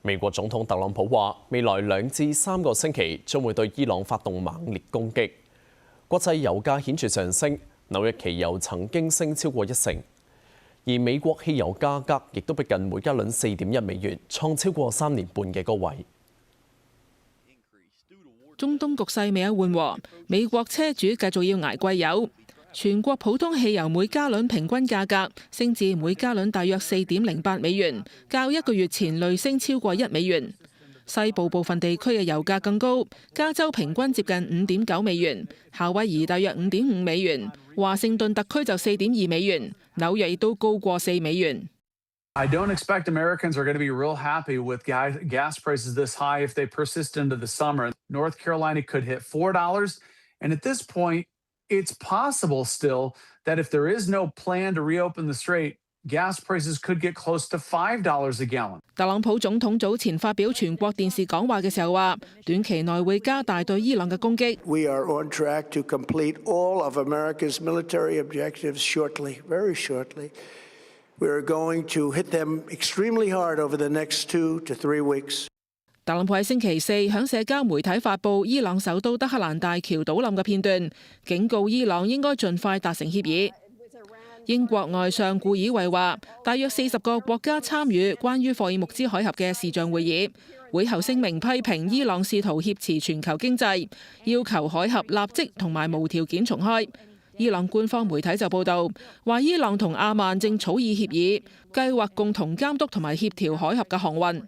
美國總統特朗普話，未來2至3個星期將會對伊朗發動猛烈攻擊。國際油價顯著上升，紐約期油曾經升超過1成，而美國汽油價格亦都逼近每加侖4.1美元，創超過3年半嘅高位。中東局勢未有緩和，美國車主繼續要捱貴油。全國普通汽油每加侖平均價格升至每加侖大約4.08美元，較1個月前累升超過1美元。西部部分地區嘅油價更高，加州平均接近5.9美元，夏威夷大約5.5美元，華盛頓特區就4.2美元，紐約亦都高過4美元。I don't expect Americans are going to be real happy with gas prices this high if they persist into the summer. North Carolina could hit $4, and at this point, it's possible still that if there is no plan to reopen the strait, gas prices could get close to $5 a gallon. 特朗普總統早前發表全國電視講話嘅時候話，短期內會加大對伊朗嘅攻擊。We are on track to complete all of America's military objectives shortly, very shortly. We are going to hit them extremely hard over the next 2 to 3 weeks. 特朗普喺星期四響社交媒體發布伊朗首都德黑蘭大橋倒冧嘅片段，警告伊朗應該盡快達成協議。英國外相顧爾維話，大約40個國家參與關於霍爾木茲海峽嘅視像會議，會後聲明批評伊朗試圖挾持全球經濟，要求海峽立即同埋無條件重開。伊朗官方媒體就報道話，伊朗同阿曼正草擬協議，計劃共同監督同埋協調海峽嘅航運。